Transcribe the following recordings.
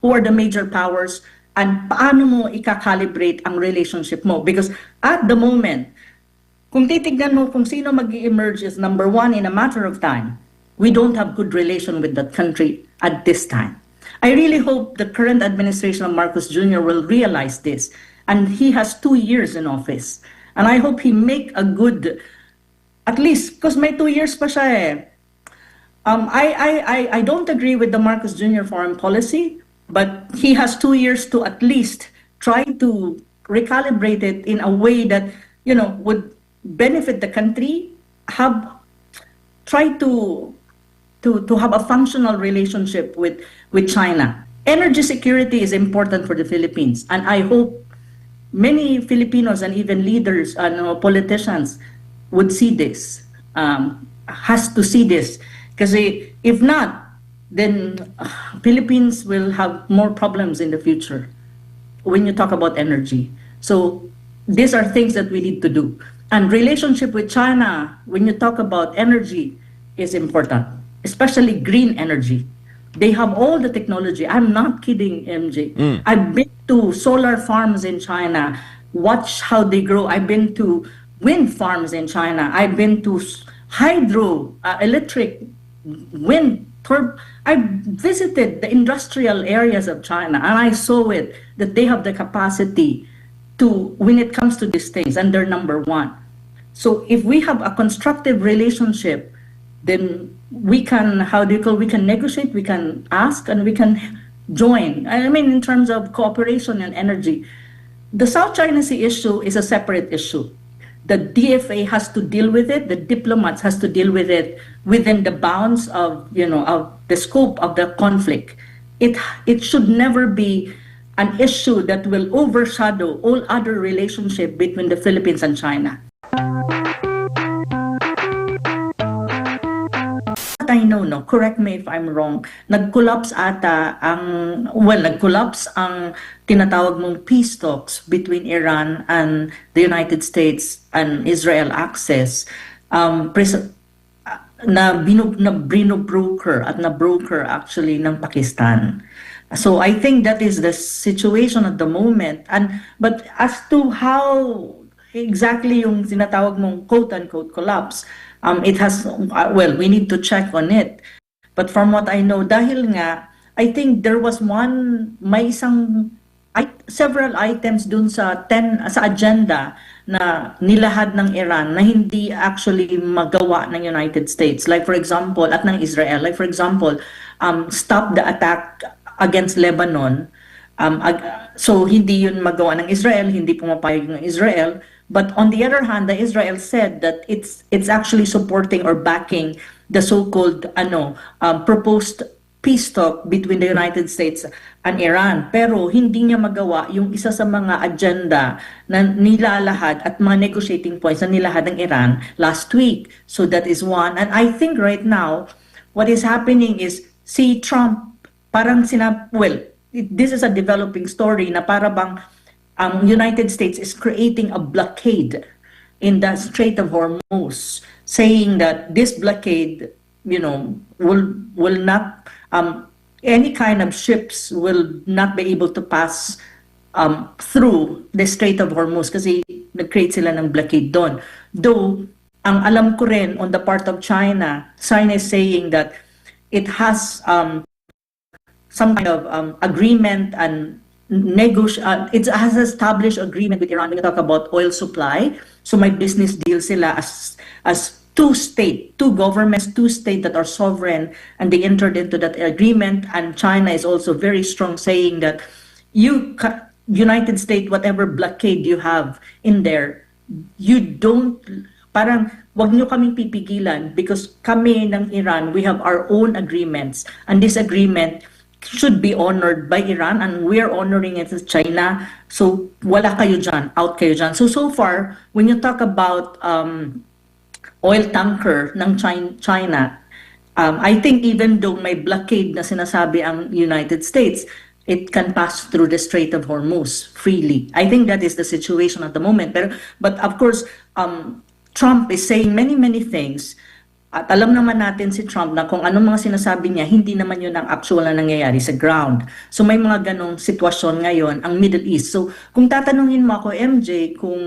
who are the major powers, and paano mo i-calibrate ang relationship mo. Because at the moment, kung titignan mo kung sino mag-emerge is number one in a matter of time, we don't have good relation with that country at this time. I really hope the current administration of Marcos Jr. will realize this. And he has 2 years in office. And I hope he make a good, at least, because may 2 years pa siya eh. I don't agree with the Marcos Jr. foreign policy, but he has 2 years to at least try to recalibrate it in a way that, you know, would benefit the country, try to have a functional relationship with China. Energy security is important for the Philippines, and I hope many Filipinos and even leaders and politicians would see this, has to see this. Because if not, then Philippines will have more problems in the future when you talk about energy. So these are things that we need to do. And relationship with China, when you talk about energy, is important, especially green energy. They have all the technology. I'm not kidding, MJ. I've been to solar farms in China, watch how they grow. I've been to wind farms in China. I've been to hydro, electric, wind. I visited the industrial areas of China, and I saw it, that they have the capacity to, when it comes to these things, and they're number one. So if we have a constructive relationship, then we can, we can negotiate, we can ask, and we can join. I mean, in terms of cooperation and energy. The South China Sea issue is a separate issue. The DFA has to deal with it, the diplomats has to deal with it within the bounds of, of the scope of the conflict. It should never be an issue that will overshadow all other relationship between the Philippines and China. I know, no, correct me if I'm wrong, nag-collapse ata nag-collapse ang tinatawag mong peace talks between Iran and the United States and Israel Access, broker actually ng Pakistan. So I think that is the situation at the moment. But as to how exactly yung tinatawag mong quote-unquote collapse, it has, we need to check on it. But from what I know, dahil nga, I think there was several items dun sa agenda na nilahad ng Iran na hindi actually magawa ng United States. Like for example, at ng Israel, like for example, stop the attack against Lebanon. So hindi yun magawa ng Israel, hindi pumapayag ng Israel. But on the other hand, the Israel said that it's actually supporting or backing the so-called proposed peace talk between the United States and Iran. Pero hindi niya magawa yung isa sa mga agenda na nilalahad at mga negotiating points na nilahad ng Iran last week. So that is one. And I think right now, what is happening is si Trump, parang this is a developing story na para bang United States is creating a blockade in the Strait of Hormuz, saying that this blockade, will not, any kind of ships will not be able to pass through the Strait of Hormuz kasi nag-create sila ng blockade doon. Though, ang alam ko rin on the part of China is saying that it has some kind of agreement and it has established agreement with Iran when you talk about oil supply. So my business deal sila as two governments, two states that are sovereign, and they entered into that agreement. And China is also very strong, saying that United States, whatever blockade you have in there, you don't, parang wag nyo kaming pipigilan because kami ng Iran, we have our own agreements, and this agreement should be honored by Iran, and we are honoring it as China. So wala kayo dyan, out kayo dyan. So far, when you talk about oil tanker ng China, I think even though may blockade na sinasabi ang United States, it can pass through the Strait of Hormuz freely. I think that is the situation at the moment. But of course, Trump is saying many things At alam naman natin si Trump na kung anong mga sinasabi niya, hindi naman yun ang actual na nangyayari sa ground. So may mga ganong sitwasyon ngayon ang Middle East. So kung tatanungin mo ako, MJ, kung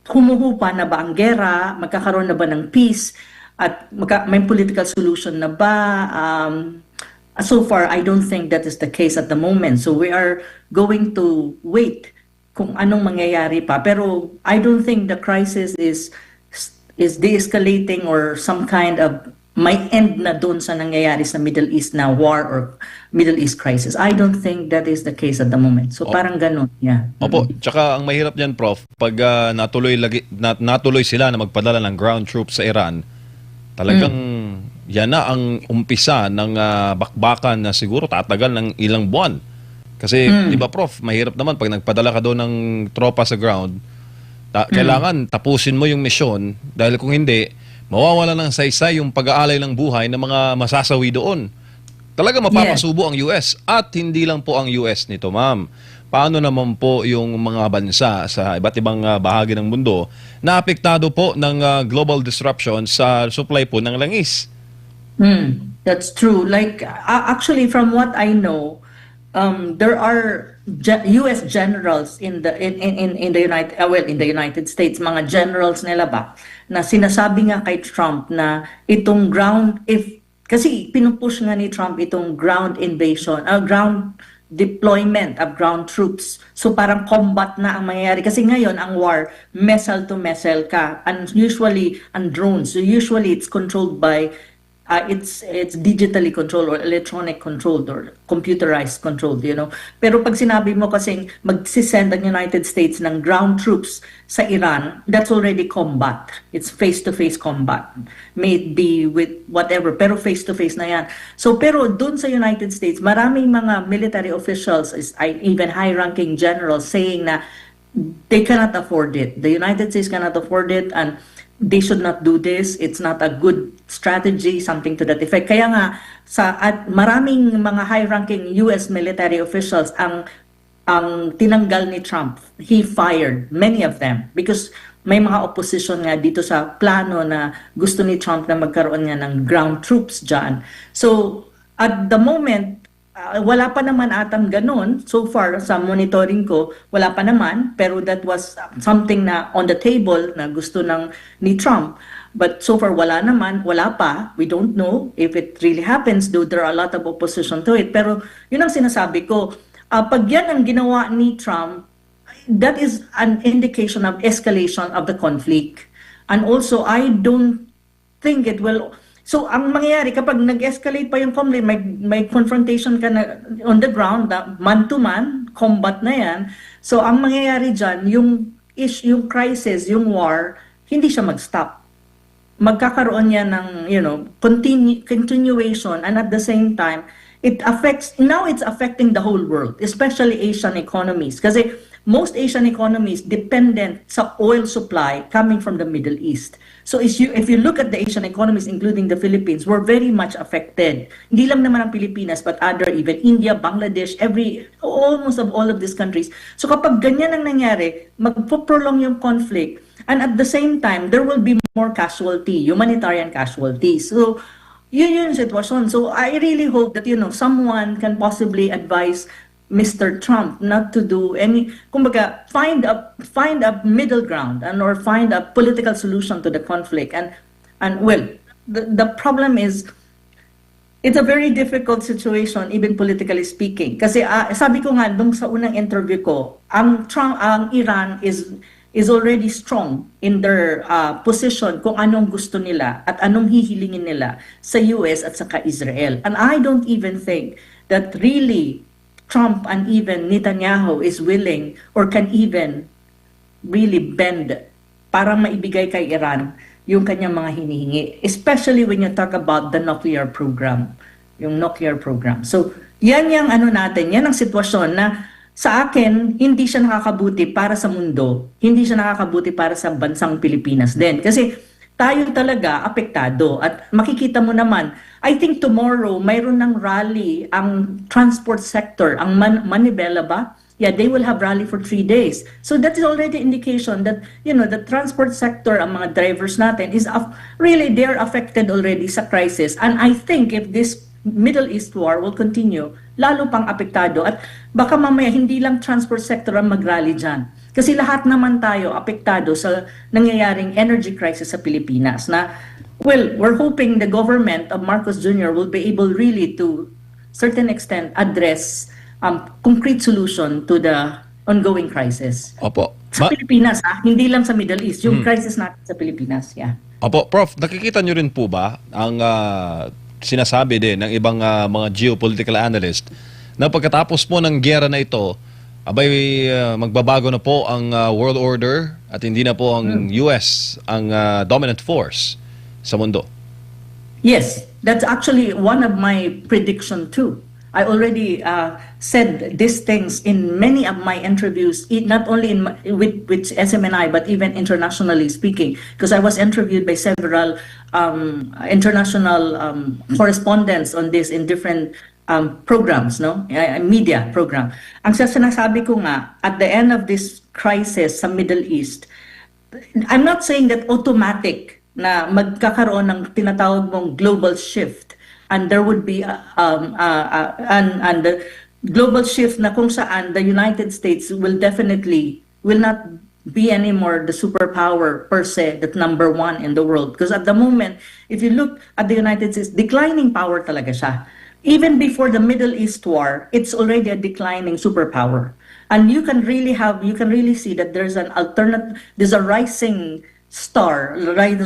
humuhupa na ba ang gera, magkakaroon na ba ng peace, at may political solution na ba? So far, I don't think that is the case at the moment. So we are going to wait kung anong mangyayari pa. Pero I don't think the crisis is de-escalating or some kind of may end na doon sa nangyayari sa Middle East na war or Middle East crisis. I don't think that is the case at the moment. So parang ganun, yeah. Opo, tsaka ang mahirap niyan, Prof, pag natuloy sila na magpadala ng ground troops sa Iran, talagang yan na ang umpisa ng bakbakan na siguro tatagal ng ilang buwan. Kasi, di ba, Prof, mahirap naman pag nagpadala ka doon ng tropa sa ground, kailangan tapusin mo yung misyon dahil kung hindi, mawawala ng saysay yung pag-aalay ng buhay ng mga masasawi doon. Talaga mapapasubo ang US at hindi lang po ang US nito, ma'am. Paano naman po yung mga bansa sa iba't ibang bahagi ng mundo na apektado po ng global disruption sa supply po ng langis? That's true. Like, actually, from what I know, there are U.S. generals in the United States, mga generals nila ba, na sinasabi nga kay Trump na itong kasi pinupush nga ni Trump itong ground invasion, ground deployment of ground troops. So parang combat na ang mangyayari. Kasi ngayon, ang war, missile to missile ka. And usually, ang drones, so usually it's controlled by it's digitally controlled or electronic controlled or computerized controlled, you know. Pero pag sinabi mo kasing magsisend ang United States ng ground troops sa Iran, that's already combat. It's face-to-face combat. May it be with whatever, pero face-to-face na yan. So, pero dun sa United States, maraming mga military officials, even high-ranking generals saying na they cannot afford it. The United States cannot afford it, and they should not do this. It's not a good strategy, something to that effect. Kaya nga, at maraming mga high-ranking US military officials ang tinanggal ni Trump. He fired many of them because may mga opposition nga dito sa plano na gusto ni Trump na magkaroon nga ng ground troops dyan. So, at the moment, wala pa naman atang ganun. So far, sa monitoring ko, wala pa naman. Pero that was something na on the table na gusto ni Trump. But so far, wala naman. Wala pa. We don't know if it really happens, though there are a lot of opposition to it. Pero yun ang sinasabi ko. Pag yan ang ginawa ni Trump, that is an indication of escalation of the conflict. And also, I don't think it will. So, ang mangyayari, kapag nag-escalate pa yung conflict, may confrontation ka na on the ground, man-to-man, combat na yan. So, ang mangyayari dyan, yung crisis, yung war, hindi siya mag-stop. Magkakaroon niya ng, continuation, and at the same time, now it's affecting the whole world, especially Asian economies. Kasi most Asian economies dependent sa oil supply coming from the Middle East. So if you look at the Asian economies, including the Philippines, we're very much affected. Hindi lang naman ang Pilipinas, but even India, Bangladesh, almost of all of these countries. So kapag ganyan ang nangyari, magpo-prolong yung conflict, and at the same time, there will be more humanitarian casualties. So yun yung sitwasyon. So I really hope that, someone can possibly advise Mr. Trump not to do kumbaga, find a middle ground or find a political solution to the conflict. And well, the problem is, it's a very difficult situation, even politically speaking. Kasi sabi ko nga, nung sa unang interview ko, ang Iran is already strong in their position kung anong gusto nila at anong hihilingin nila sa US at saka Israel. And I don't even think that really Trump and even Netanyahu is willing or can even really bend para maibigay kay Iran yung kanyang mga hinihingi. Especially when you talk about the nuclear program, yung nuclear program. So, yan yung natin, yan ang sitwasyon na sa akin, hindi siya nakakabuti para sa mundo, hindi siya nakakabuti para sa bansang Pilipinas din. Kasi tayo talaga apektado at makikita mo naman, I think tomorrow mayroon ng rally ang transport sector, ang Manibela ba? yeah, they will have rally for 3 days. So that is already indication that, the transport sector, ang mga drivers natin, really, they're affected already sa crisis. And I think if this Middle East war will continue, lalo pang apektado. At baka mamaya hindi lang transport sector ang mag-rally dyan. Kasi lahat naman tayo apektado sa nangyayaring energy crisis sa Pilipinas na, well, we're hoping the government of Marcos Jr. will be able really to certain extent address concrete solution to the ongoing crisis. Opo. Sa Pilipinas, hindi lang sa Middle East, yung crisis natin sa Pilipinas. Yeah. Opo, Prof, nakikita nyo rin po ba ang sinasabi din ng ibang mga geopolitical analyst na pagkatapos po ng giyera na ito, abay magbabago na po ang world order at hindi na po ang US ang dominant force sa mundo? Yes, that's actually one of my prediction too. I already said these things in many of my interviews, not only with SMNI, but even internationally speaking, because I was interviewed by several international correspondents on this in different programs, media program. Ang sinasabi ko nga, at the end of this crisis sa Middle East, I'm not saying that automatic na magkakaroon ng tinatawag mong global shift, and there would be and the global shift na kung saan the United States will not be anymore the superpower per se, that number one in the world. Because at the moment, if you look at the United States, declining power talaga siya. Even before the Middle East war, it's already a declining superpower. And you can really see that there's there's a rising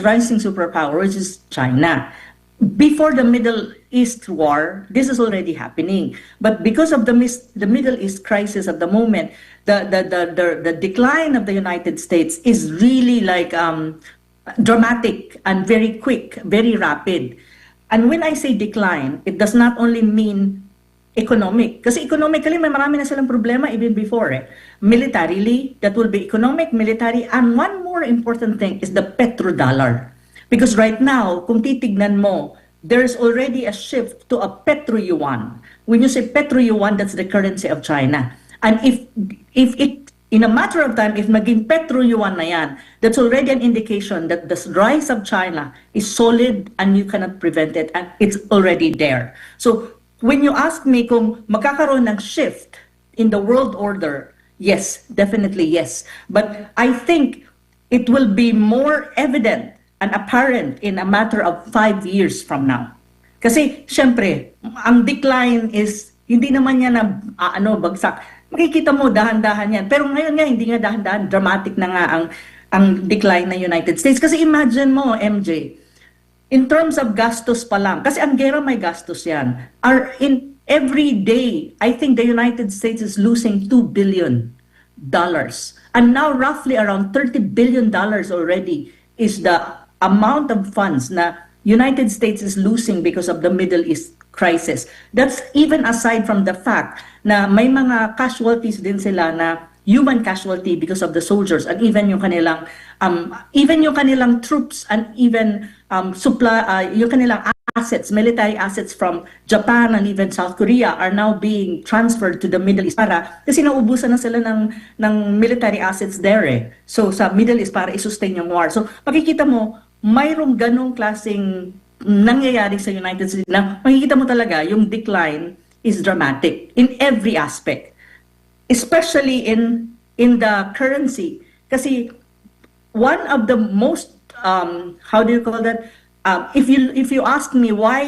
rising superpower, which is China. Before the Middle East war, this is already happening. But because of the Middle East crisis at the moment, the decline of the United States is really like dramatic and very quick, very rapid. And when I say decline, it does not only mean economic. Kasi economically, may marami na silang problema even before. Militarily, that will be economic, military, and one more important thing is the petrodollar. Because right now, kung titignan mo, there's already a shift to a petro-yuan. When you say petro-yuan, that's the currency of China. And if it, in a matter of time, if maging petro-yuan na yan, that's already an indication that the rise of China is solid and you cannot prevent it, and it's already there. So when you ask me kung magkakaroon ng shift in the world order, yes, definitely yes. But I think it will be more evident and apparent in a matter of 5 years from now. Kasi, syempre, ang decline is, hindi naman yan na, bagsak. Makikita mo, dahan-dahan yan. Pero ngayon nga, hindi nga dahan-dahan, dramatic na nga ang decline ng United States. Kasi imagine mo, MJ, in terms of gastos pa lang, kasi ang gera may gastos yan, in every day, I think the United States is losing $2 billion. And now, roughly around $30 billion already is the amount of funds na United States is losing because of the Middle East crisis. That's even aside from the fact na may mga casualties din sila na human casualty because of the soldiers, and even yung kanilang troops, and even yung kanilang assets, military assets from Japan and even South Korea are now being transferred to the Middle East kasi naubusan na sila ng military assets there. So sa Middle East para i-sustain yung war. So makikita mo, mayroong ganong klaseng nangyayari sa United States na makikita mo talaga yung decline is dramatic in every aspect, especially in the currency. Kasi one of the most how do you call that, if you ask me why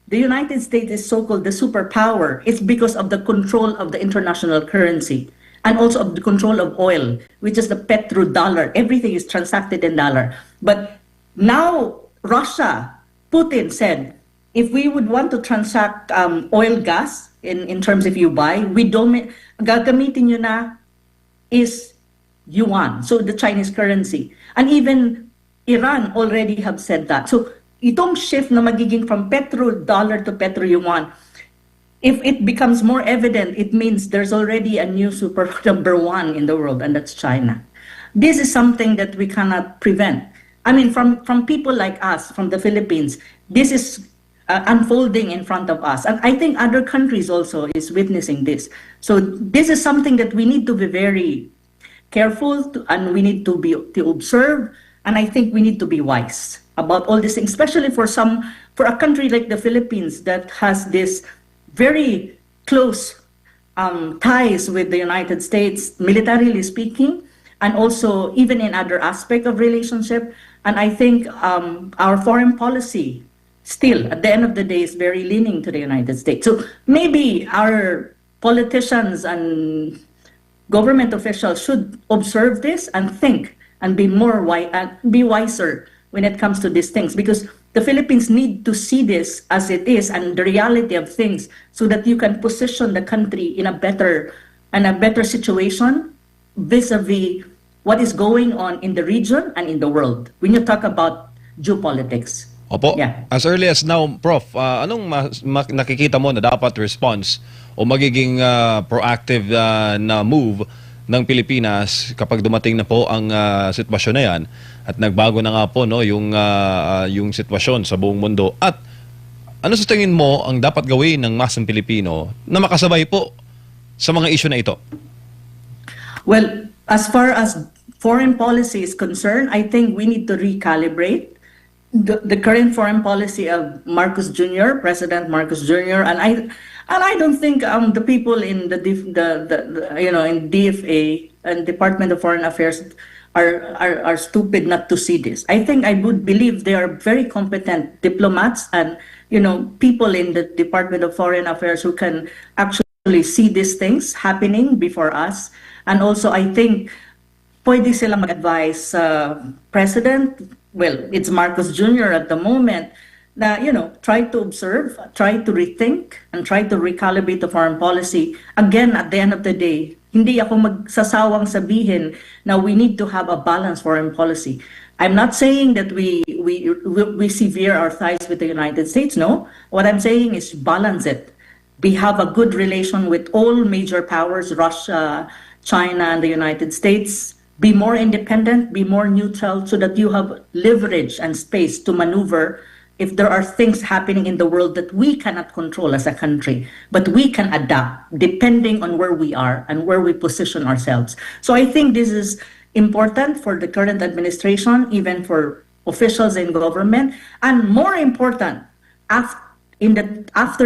the United States is so-called the superpower, it's because of the control of the international currency and also of the control of oil, which is the petrodollar. Everything is transacted in dollar. But now Russia, Putin said, if we would want to transact oil, gas, in terms if you buy, gagamitin nyo na is yuan, so the Chinese currency. And even Iran already have said that. So itong shift na magiging from petrodollar to petro-yuan, if it becomes more evident, it means there's already a new super number one in the world, and that's China. This is something that we cannot prevent. I mean, from people like us, from the Philippines, this is unfolding in front of us. And I think other countries also is witnessing this. So this is something that we need to be very careful and we need to observe, and I think we need to be wise about all these things, especially for a country like the Philippines that has this very close ties with the United States, militarily speaking, and also even in other aspect of relationship. And I think our foreign policy still, at the end of the day, is very leaning to the United States. So maybe our politicians and government officials should observe this and think and be be wiser when it comes to these things, because the Philippines need to see this as it is and the reality of things, so that you can position the country in a better situation vis-a-vis what is going on in the region and in the world when you talk about geopolitics. Opo. Yeah. As early as now, Prof, anong nakikita mo na dapat response o magiging proactive na move ng Pilipinas kapag dumating na po ang sitwasyon na yan at nagbago na nga po yung sitwasyon sa buong mundo? At ano sa tingin mo ang dapat gawin ng masang Pilipino na makasabay po sa mga issue na ito? Well, as far as foreign policy is concerned, I think we need to recalibrate the current foreign policy of Marcos Jr., President Marcos Jr., and I don't think the people in the in DFA and Department of Foreign Affairs are stupid not to see this. I think I would believe they are very competent diplomats and people in the Department of Foreign Affairs who can actually see these things happening before us. And also I think pwede sila mag-advise President. Well, it's Marcos Jr. at the moment, na, try to observe, try to rethink, and try to recalibrate the foreign policy. Again, at the end of the day, hindi ako magsasawang sabihin na we need to have a balanced foreign policy. I'm not saying that we sever our ties with the United States, no. What I'm saying is balance it. We have a good relation with all major powers, Russia, China, and the United States. Be more independent, be more neutral, so that you have leverage and space to maneuver if there are things happening in the world that we cannot control as a country, but we can adapt depending on where we are and where we position ourselves. So I think this is important for the current administration, even for officials in government, and more important, after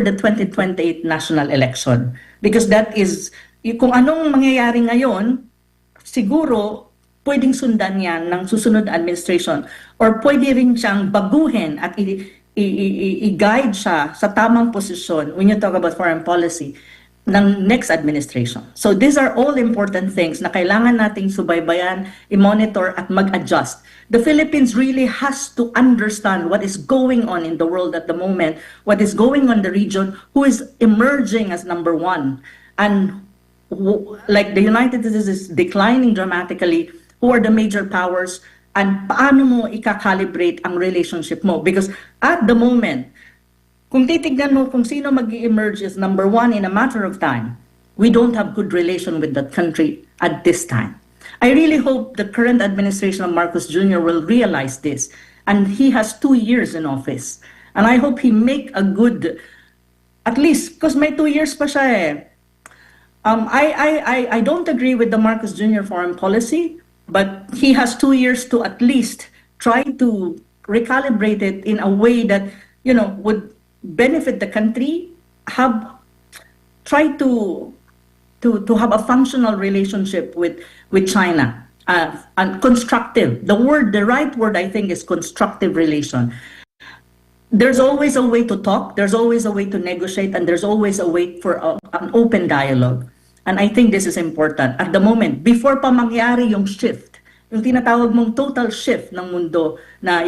the 2028 national election. Because that is, kung anong mangyayari ngayon, siguro pwedeng sundan yan ng susunod administration, or pwede rin siyang baguhin at i-guide siya sa tamang posisyon when you talk about foreign policy ng next administration. So these are all important things na kailangan nating subaybayan, i-monitor at mag-adjust. The Philippines really has to understand what is going on in the world at the moment, what is going on in the region, who is emerging as number one, and like the United States is declining dramatically, who are the major powers, and paano mo i-calibrate ang relationship mo? Because at the moment, kung titignan mo kung sino mag-emerge as number one in a matter of time, we don't have good relation with that country at this time. I really hope the current administration of Marcos Jr. will realize this, and he has 2 years in office. And I hope he make a good, at least, because may 2 years pa siya eh. I don't agree with the Marcos Jr. foreign policy, but he has 2 years to at least try to recalibrate it in a way that, would benefit the country, try to have a functional relationship with China, and constructive. The right word I think is constructive relation. There's always a way to talk, there's always a way to negotiate, and there's always a way for an open dialogue. And I think this is important. At the moment, before pa mangyari yung shift, yung tinatawag mong total shift ng mundo na,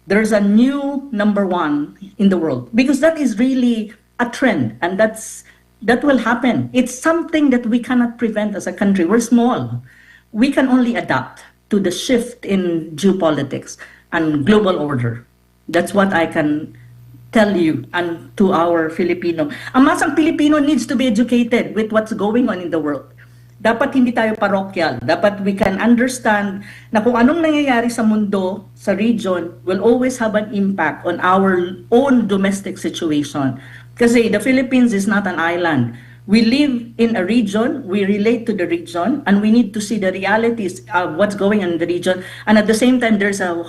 there's a new number one in the world. Because that is really a trend, and that will happen. It's something that we cannot prevent as a country. We're small. We can only adapt to the shift in geopolitics and global order. That's what I can tell you and to our Filipino. Ang masang Pilipino needs to be educated with what's going on in the world. dapat hindi tayo parokyal. Dapat we can understand na kung anong nangyayari sa mundo, sa region, will always have an impact on our own domestic situation. Kasi the Philippines is not an island. We live in a region, we relate to the region, and we need to see the realities of what's going on in the region. And at the same time, there's a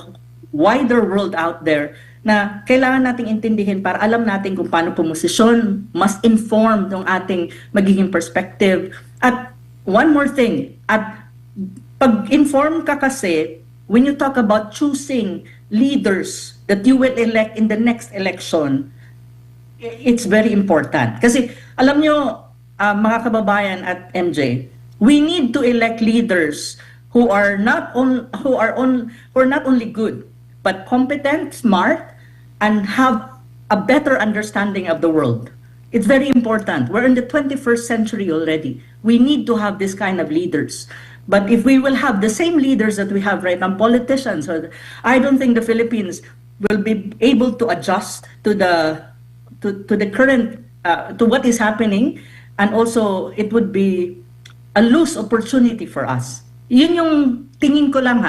wider world out there na kailangan nating intindihin para alam natin kung paano pumosisyon, mas informed ng ating magiging perspective. At one more thing, at pag-inform ka kasi, when you talk about choosing leaders that you will elect in the next election, it's very important. Kasi alam nyo, mga kababayan at MJ, we need to elect leaders who are not only good, but competent, smart, and have a better understanding of the world. It's very important. We're in the 21st century already. We need to have this kind of leaders. But if we will have the same leaders that we have right now, politicians, I don't think the Philippines will be able to adjust to the current to what is happening, and also it would be a loose opportunity for us. Yun yung tingin ko lang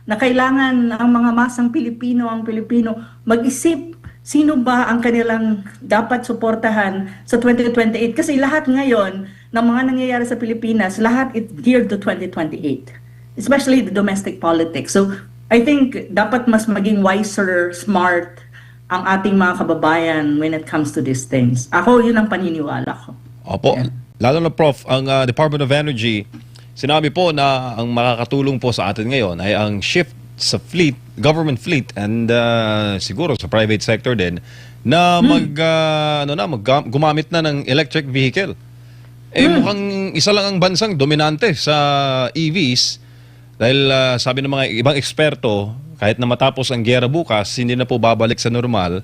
na kailangan ang mga masang Pilipino, mag-isip sino ba ang kanilang dapat suportahan sa 2028? Kasi lahat ngayon ng mga nangyayari sa Pilipinas, lahat it's geared to 2028. Especially the domestic politics. So, I think dapat mas maging wiser, smart ang ating mga kababayan when it comes to these things. Ako, yun ang paniniwala ko. Opo. Yeah. Lalo na Prof, ang Department of Energy, sinabi po na ang makakatulong po sa atin ngayon ay ang shift sa fleet, government fleet, and siguro sa private sector din na gumamit na ng electric vehicle. Mukhang isa lang ang bansang dominante sa EVs dahil sabi ng mga ibang eksperto, kahit na matapos ang giyera bukas, hindi na po babalik sa normal.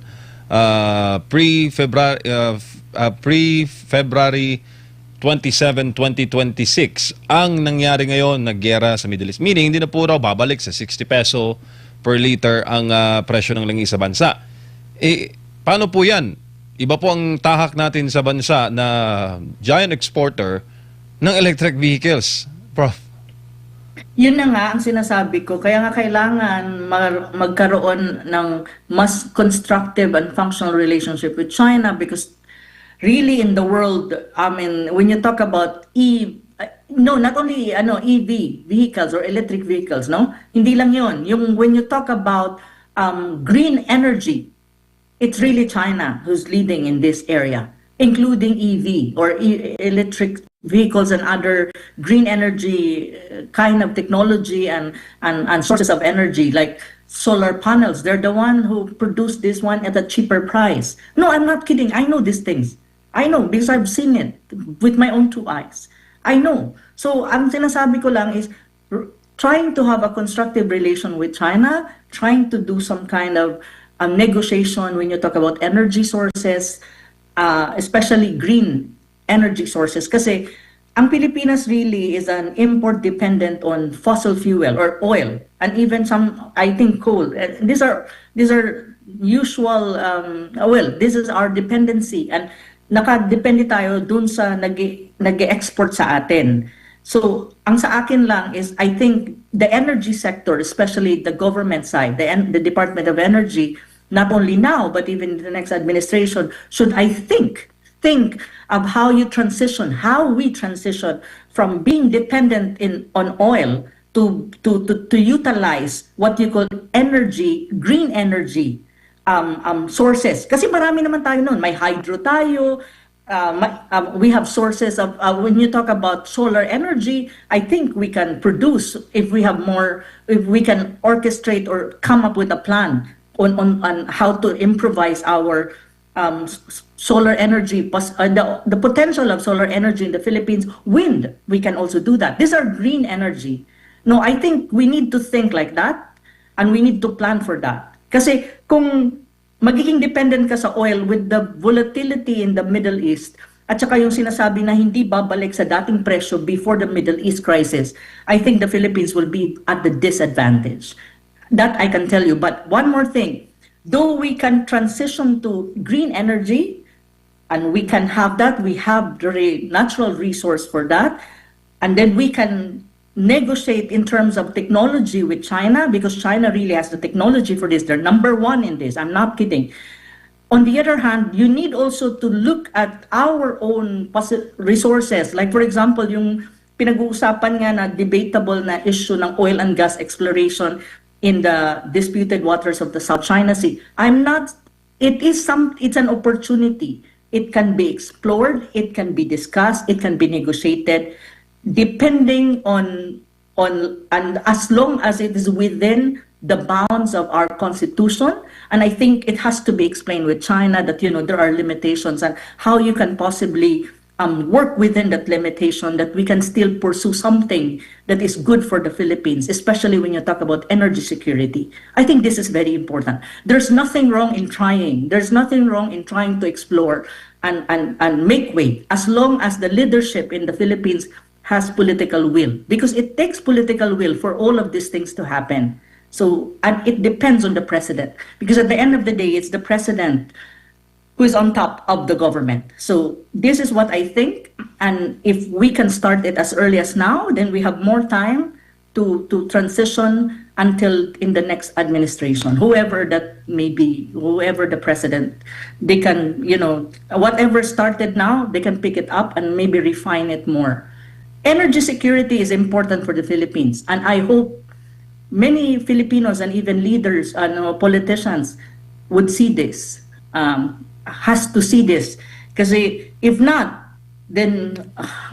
Pre-February 27, 2026 ang nangyari ngayon na giyera sa Middle East. Meaning, hindi na po raw babalik sa 60 peso per liter ang presyo ng langis sa bansa. Paano po yan? Iba po ang tahak natin sa bansa na giant exporter ng electric vehicles. Prof. Yun na nga ang sinasabi ko. Kaya nga kailangan magkaroon ng mas constructive and functional relationship with China, because really in the world, I mean, when you talk about not only EV vehicles or electric vehicles, no? Hindi lang yun. When you talk about green energy, it's really China who's leading in this area, including EV or electric vehicles and other green energy kind of technology and sources of energy like solar panels. They're the one who produce this one at a cheaper price. No, I'm not kidding. I know these things. I know because I've seen it with my own two eyes. I know. So ang sinasabi ko lang is trying to have a constructive relation with China, trying to do some kind of negotiation when you talk about energy sources, especially green energy sources. Kasi ang Pilipinas really is an import dependent on fossil fuel or oil, and even some, I think, coal. These are usual, this is our dependency, and nakadepende tayo dun sa nag-export sa atin. So, ang sa akin lang is, I think the energy sector, especially the government side, the Department of Energy, not only now, but even in the next administration, should, I think of how we transition from being dependent on oil to utilize what you call green energy sources. Kasi marami naman tayo nun. May hydro tayo. We have sources of, when you talk about solar energy, I think we can produce if we have more, if we can orchestrate or come up with a plan on how to improvise our solar energy, the potential of solar energy in the Philippines. Wind, we can also do that. These are green energy. No, I think we need to think like that, and we need to plan for that. Kasi kung magiging dependent ka sa oil with the volatility in the Middle East, at saka yung sinasabi na hindi babalik sa dating presyo before the Middle East crisis, I think the Philippines will be at the disadvantage. That I can tell you. But one more thing, though we can transition to green energy, and we can have that, we have the natural resource for that, and then we can negotiate in terms of technology with China, because China really has the technology for this. They're number one in this. I'm not kidding. On the other hand, you need also to look at our own resources. Like for example, yung pinag-uusapan nga na debatable na issue ng oil and gas exploration in the disputed waters of the South China Sea. It's an opportunity. It can be explored, it can be discussed, it can be negotiated, depending on and as long as it is within the bounds of our constitution. And I think it has to be explained with China that, there are limitations and how you can possibly work within that limitation, that we can still pursue something that is good for the Philippines, especially when you talk about energy security. I think this is very important. There's nothing wrong in trying. There's nothing wrong in trying to explore and make way, as long as the leadership in the Philippines has political will, because it takes political will for all of these things to happen. So, and it depends on the president, because at the end of the day, it's the president who is on top of the government. So this is what I think, and if we can start it as early as now, then we have more time to transition until in the next administration, whoever that may be, whoever the president, they can, whatever started now, they can pick it up and maybe refine it more. Energy security is important for the Philippines, and I hope many Filipinos and even leaders and politicians would see this, has to see this, because if not, then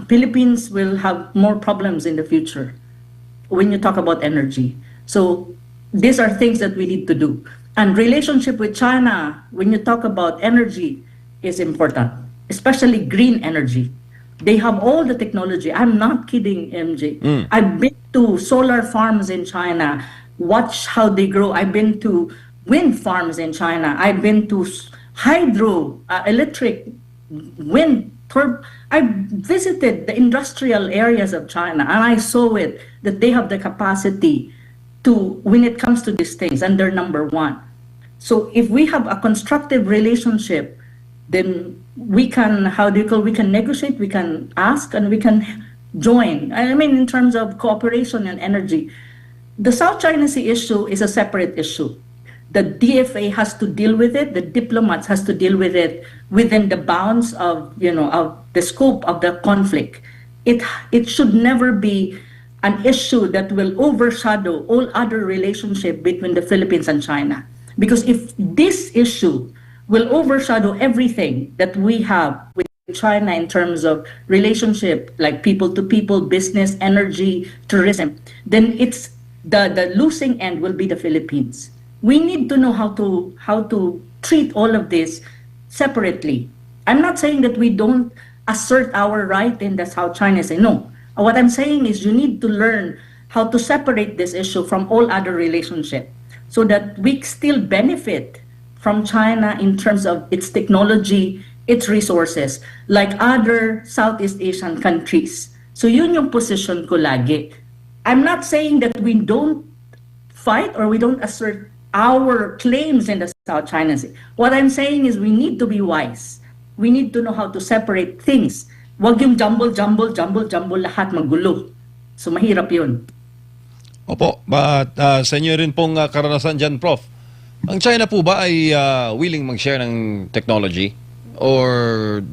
Philippines will have more problems in the future when you talk about energy. So these are things that we need to do. And relationship with China, when you talk about energy, is important, especially green energy. They have all the technology. I'm not kidding, MJ. I've been to solar farms in China, watch how they grow. I've been to wind farms in China. I've been to hydro, electric, wind. I visited the industrial areas of China, and I saw it, that they have the capacity to, when it comes to these things, and they're number one. So if we have a constructive relationship, then we can, we can negotiate, we can ask, and we can join. I mean, in terms of cooperation and energy, the South China Sea issue is a separate issue. The DFA has to deal with it, the diplomats has to deal with it within the bounds of, of the scope of the conflict. It should never be an issue that will overshadow all other relationship between the Philippines and China. Because if this issue will overshadow everything that we have with China in terms of relationship, like people to people, business, energy, tourism, then it's the losing end will be the Philippines. We need to know how to treat all of this separately. I'm not saying that we don't assert our right in the South China Sea. No. What I'm saying is you need to learn how to separate this issue from all other relationships, so that we still benefit from China in terms of its technology, its resources, like other Southeast Asian countries. So yun yung position ko lagi. I'm not saying that we don't fight or we don't assert our claims in the South China Sea. What I'm saying is we need to be wise. We need to know how to separate things. Wag yung jumble lahat magulo. So mahirap yun. Opo, but sa inyo rin pong karanasan dyan, Prof. Ang China po ba ay willing mag-share ng technology? Or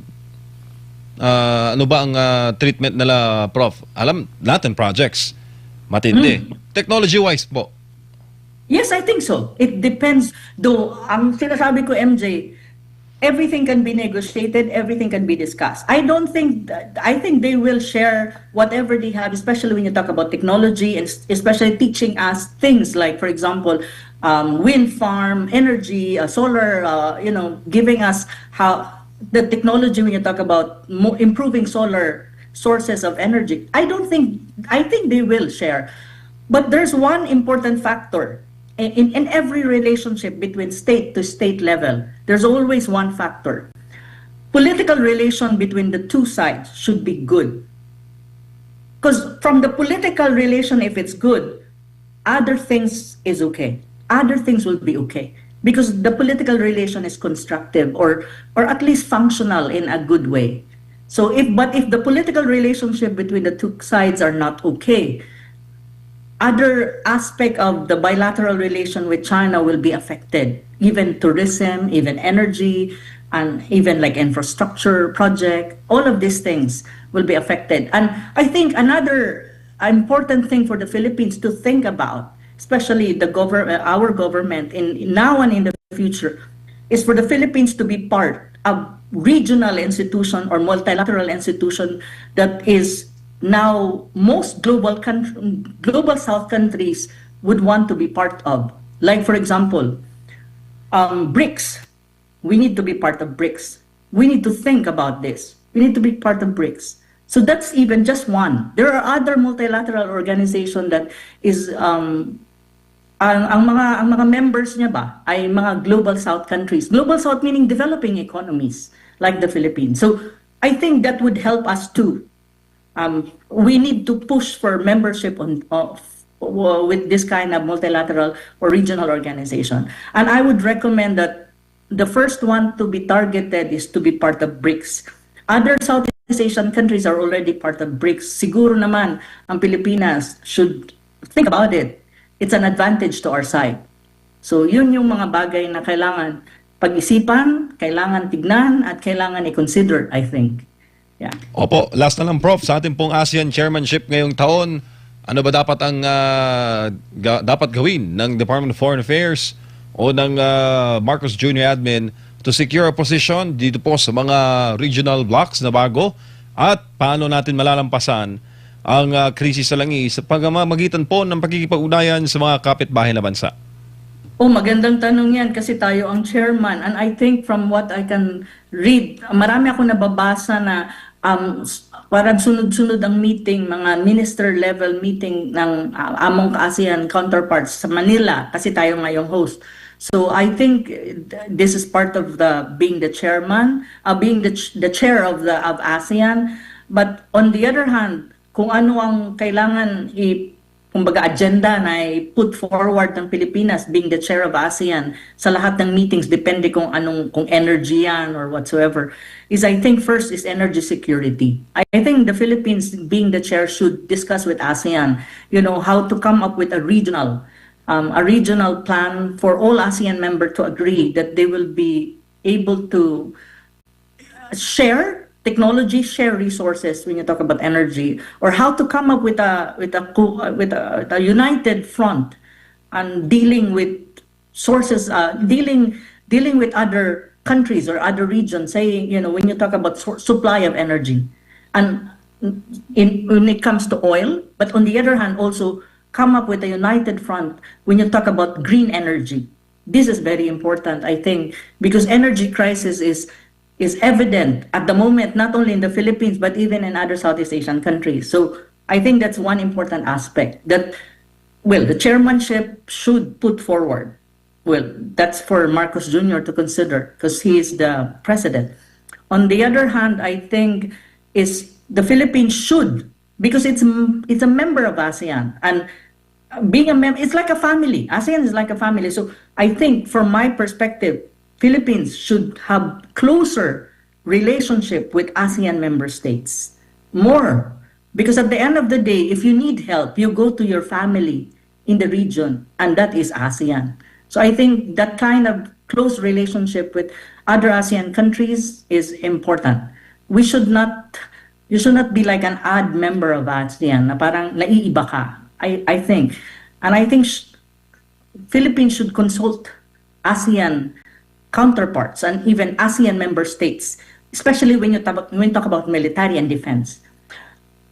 ano ba ang treatment nila, Prof? Alam natin projects. Matindi. Technology-wise po. Yes, I think so. It depends. Though, ang sinasabi ko, MJ, everything can be negotiated, everything can be discussed. I think they will share whatever they have, especially when you talk about technology, and especially teaching us things like, for example, wind farm, energy, solar, giving us how the technology when you talk about improving solar sources of energy. I think they will share. But there's one important factor. In every relationship between state to state level, there's always one factor. Political relation between the two sides should be good. Because from the political relation, if it's good, other things is okay. Other things will be okay. Because the political relation is constructive or at least functional in a good way. So if the political relationship between the two sides are not okay, other aspect of the bilateral relation with China will be affected, even tourism, even energy, and even like infrastructure project, all of these things will be affected. And I think another important thing for the Philippines to think about, especially our government in now and in the future, is for the Philippines to be part of regional institution or multilateral institution that is now most global South countries would want to be part of. Like for example, BRICS. We need to be part of BRICS. We need to think about this. We need to be part of BRICS. So that's even just one. There are other multilateral organization that is ang mga members niya ba ay mga global South countries. Global South meaning developing economies like the Philippines. So I think that would help us too. We need to push for membership with this kind of multilateral or regional organization. And I would recommend that the first one to be targeted is to be part of BRICS. Other Southeast Asian countries are already part of BRICS. Siguro naman ang Pilipinas should think about it. It's an advantage to our side. So yun yung mga bagay na kailangan pag-isipan, kailangan tignan, at kailangan i-consider, I think. Yeah. Opo, last na lang Prof, sa ating pong ASEAN chairmanship ngayong taon, ano ba dapat ang dapat gawin ng Department of Foreign Affairs o ng Marcos Jr. Admin to secure a position dito po sa mga regional blocks na bago, at paano natin malalampasan ang krisis sa langis sa pagmamagitan po ng pagkikipag-ugnayan sa mga kapitbahay na bansa? Oh, magandang tanong yan kasi tayo ang chairman. And I think from what I can read, marami ako nababasa na parang sunod-sunod ang meeting, mga minister level meeting ng among ASEAN counterparts sa Manila kasi tayo ngayong host. So I think this is part of the being the chairman, being the chair of ASEAN. But on the other hand, kung ano ang kailangan kumbaga agenda na i-put forward ng Pilipinas being the chair of ASEAN sa lahat ng meetings, depende kung energy yan or whatsoever, is I think first is energy security. I think the Philippines being the chair should discuss with ASEAN, how to come up with a regional plan for all ASEAN members to agree that they will be able to share technology, share resources when you talk about energy, or how to come up with a united front and dealing with sources, dealing with other countries or other regions, saying, when you talk about supply of energy, and when it comes to oil, but on the other hand, also come up with a united front when you talk about green energy. This is very important, I think, because energy crisis is evident at the moment, not only in the Philippines, but even in other Southeast Asian countries. So I think that's one important aspect that, the chairmanship should put forward. Well, that's for Marcos Jr. to consider because he is the president. On the other hand, I think is the Philippines should, because it's a member of ASEAN, and being a member, it's like a family. ASEAN is like a family. So I think from my perspective, Philippines should have closer relationship with ASEAN member states. More. Because at the end of the day, if you need help, you go to your family in the region, and that is ASEAN. So I think that kind of close relationship with other ASEAN countries is important. You should not be like an odd member of ASEAN na parang naiiba ka, I think. And I think Philippines should consult ASEAN counterparts and even ASEAN member states, especially when you talk about military and defense.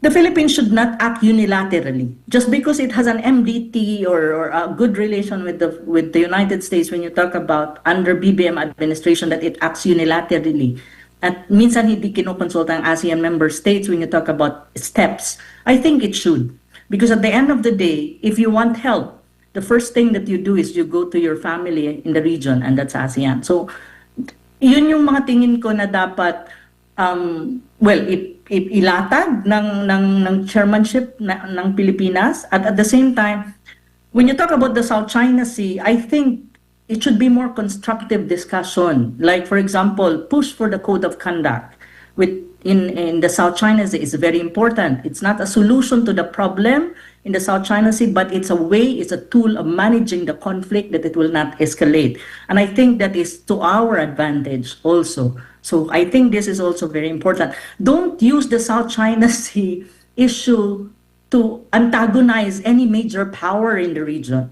The Philippines should not act unilaterally just because it has an MDT or a good relation with the United States. When you talk about under BBM administration, that it acts unilaterally. At minsan hindi kinukonsulta ang ASEAN member states when you talk about steps. I think it should, because at the end of the day, if you want help, the first thing that you do is you go to your family in the region, and that's ASEAN. So, yun yung mga tingin ko na dapat, ilatag ng chairmanship ng Pilipinas. At the same time, when you talk about the South China Sea, I think it should be more constructive discussion. Like, for example, push for the code of conduct with in the South China Sea is very important. It's not a solution to the problem in the South China Sea, but it's a way, it's a tool of managing the conflict that it will not escalate. And I think that is to our advantage also. So I think this is also very important. Don't use the South China Sea issue to antagonize any major power in the region.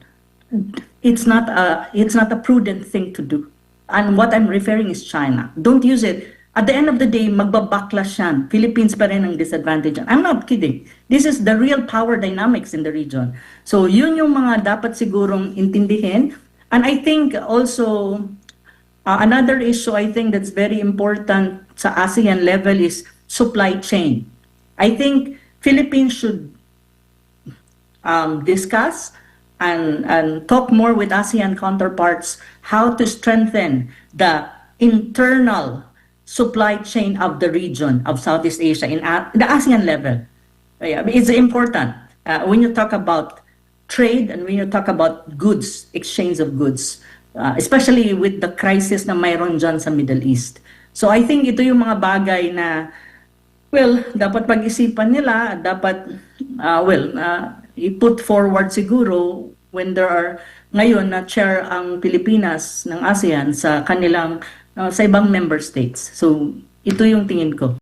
It's not a prudent thing to do. And what I'm referring is China. Don't use it. At the end of the day, magbabaklas yan. Philippines pa rin ang disadvantage. I'm not kidding. This is the real power dynamics in the region. So yun yung mga dapat sigurong intindihin. And I think also, another issue I think that's very important sa ASEAN level is supply chain. I think Philippines should discuss and talk more with ASEAN counterparts how to strengthen the internal supply chain of the region of Southeast Asia in the ASEAN level. It's important when you talk about trade and when you talk about goods, exchange of goods, especially with the crisis na mayroon dyan sa Middle East. So I think ito yung mga bagay na, well, dapat pag-isipan nila, dapat, i-put forward siguro when there are, ngayon na chair ang Pilipinas ng ASEAN sa kanilang, sa ibang member states. So ito yung tingin ko.